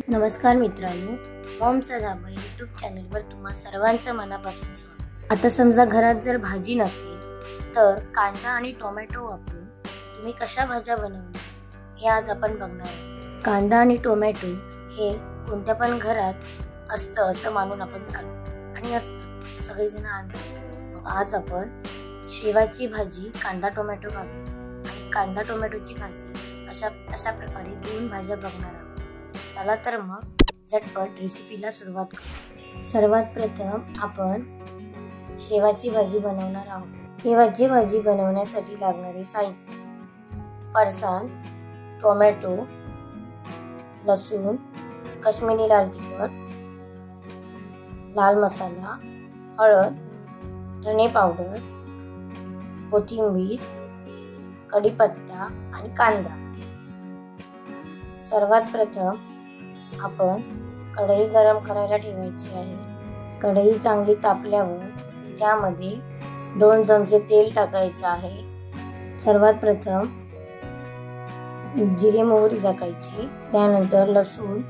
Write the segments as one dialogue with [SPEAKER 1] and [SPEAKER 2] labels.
[SPEAKER 1] नमस्कार मित्रांनो, मॉमचा धाबा यूट्यूब चॅनलवर तुम्हा सर्वांचं मनापासून स्वागत। आता समजा घरात जर भाजी नसेल तर कांदा आणि टोमॅटो वापरून तुम्ही कशा भाज्या बनवणार हे आज आपण बघणार आहोत। कांदा आणि टोमॅटो हे कोणत्या पण घरात असतं असं मानून आपण चालतो आणि असतं, सगळेजण आणतात। मग आज आपण शेवाची भाजी कांदा टोमॅटो वापरून आणि कांदा टोमॅटोची भाजी अशा प्रकारे दोन भाज्या बघणार आहोत। चला तर मग झटपट रेसिपीला सुरुवात करू। सर्वात प्रथम आपण शेवाची भाजी बनवणार आहोत। शेवाची भाजी बनवण्यासाठी लागणारे साहित्य: फरसाण, टोमॅटो, लसूण, काश्मीरी लाल तिखट, लाल मसाला, हळद, धने पावडर, कोथिंबीर, कढीपत्ता आणि कांदा। सर्वात प्रथम आपण कढई गरम करायला ठेवायची आहे। कढई चांगली तापल्यावर त्यामध्ये 2 चमचे तेल टाकायचं आहे। सर्वात प्रथम जिरे मोहरी टाकायची, त्यानंतर लसूण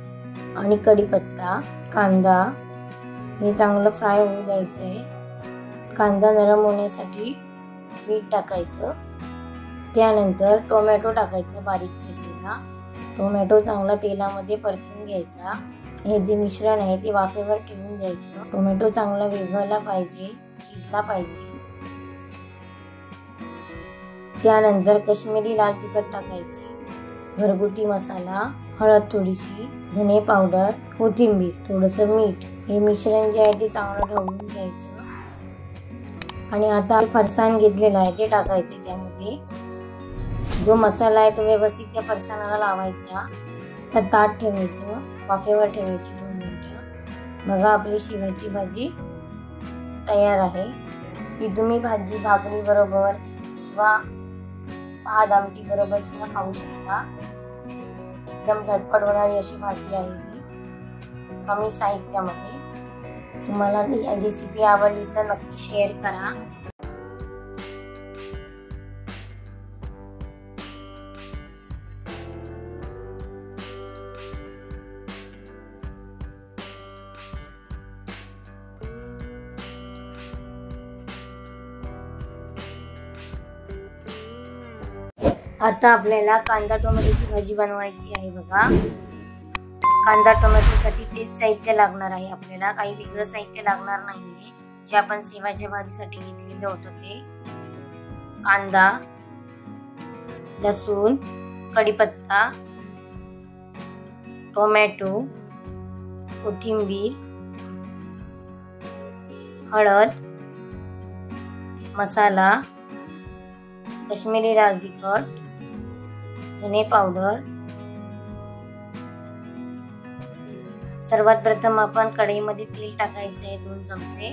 [SPEAKER 1] आणि कढीपत्ता, कांदा हे चांगलं फ्राय होऊ द्यायचं आहे। कांदा नरम होण्यासाठी मीठ टाकायचं, त्यानंतर टोमॅटो टाकायचं बारीक चिरलेला। टोमॅटो चांगला तेलामध्ये परतून घ्यायचा। हे जे मिश्रण आहे ते वाफेवर ठेवून द्यायचं। टोमॅटो चांगला विरघळला पाहिजे, शिजला पाहिजे। त्यानंतर काश्मीरी लाल तिखट टाकायची, घरगुती मसाला, हळद थोडीशी, धने पावडर, कोथिंबीर, थोडंसं मीठ। हे मिश्रण जे आहे ते चांगलं ढवळून घ्यायचं आणि आता फरसाण घेतलेलं आहे ते टाकायचे। त्यामध्ये जो मसाला आहे तो व्यवस्थित त्या फरसाणाला लावायचा। तर ताट ठेवायचं, वाफेवर ठेवायची 2 मिनिटं। बघा आपली शेवाची भाजी तयार आहे। ही तुम्ही भाजी भाकरी बरोबर किंवा भात आमटी बरोबर सुद्धा खाऊ शकता। एकदम झटपट होणारी अशी भाजी आहे ही, कमी साहित्यामध्ये। तुम्हाला ही रेसिपी आवडली तर नक्की शेअर करा। आता आपल्याला कांदा टोमॅटोची भाजी बनवायची आहे। बघा, कांदा टोमॅटोसाठी तेच साहित्य लागणार आहे आपल्याला, काही वेगळं साहित्य लागणार नाहीये। जे आपण शेवाच्या भाजीसाठी घेतलेलं होतं ते कांदा, लसूण, कढीपत्ता, टोमॅटो, कोथिंबीर, हळद, मसाला, काश्मीरी लाल तिखट, धने पावडर। सर्वात प्रथम आपण कढईमध्ये तेल टाकायचे आहे 2 चमचे।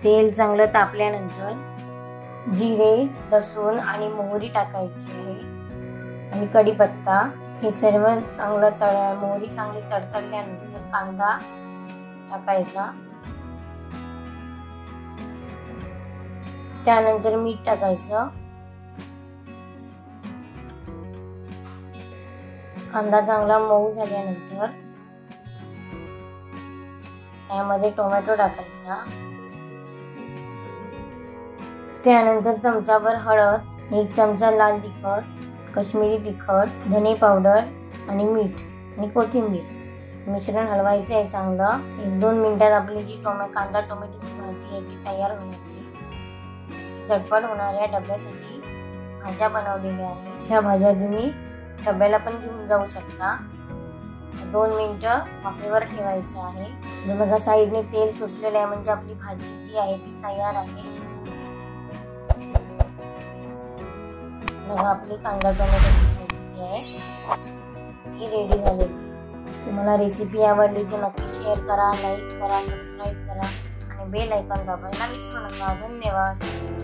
[SPEAKER 1] तेल चांगलं तापल्यानंतर जिरे, लसूण आणि मोहरी टाकायची आहे आणि कढीपत्ता। हे सर्व चांगलं मोहरी चांगली तडतडल्यानंतर कांदा टाकायचा, त्यानंतर मीठ टाकायचं। कांदा चांगला मऊ झाल्यानंतर त्यामध्ये टोमॅटो टाकायचा, त्यानंतर चमचाभर हळद, 1 चमचा लाल तिखट, काश्मीरी तिखट, धने पावडर आणि मीठ आणि कोथिंबीर। मिश्रण हलवायचं आहे चांगलं। 1-2 मिनिटात आपली जी कांदा टोमॅटोची भाजी आहे ती तयार होणार आहे। झटपट होणाऱ्या डब्यासाठी भाज्या बनवलेल्या आहेत। ह्या भाज्या तुम्ही डब्याला पण घेऊन जाऊ शकता। 2 मिनिटं वाफेवर ठेवायचं आहे। बघा साईडने तेल सुटलेलं आहे, म्हणजे आपली भाजी जी आहे ती तयार आहे। बघा आपली कांदा टोमॅटोची भाजी जी आहे ती रेडी झालेली। तुम्हाला रेसिपी आवडली तर नक्की शेअर करा, लाईक करा, सबस्क्राईब करा आणि बेल आयकॉन दाबायला विसरू नका। धन्यवाद।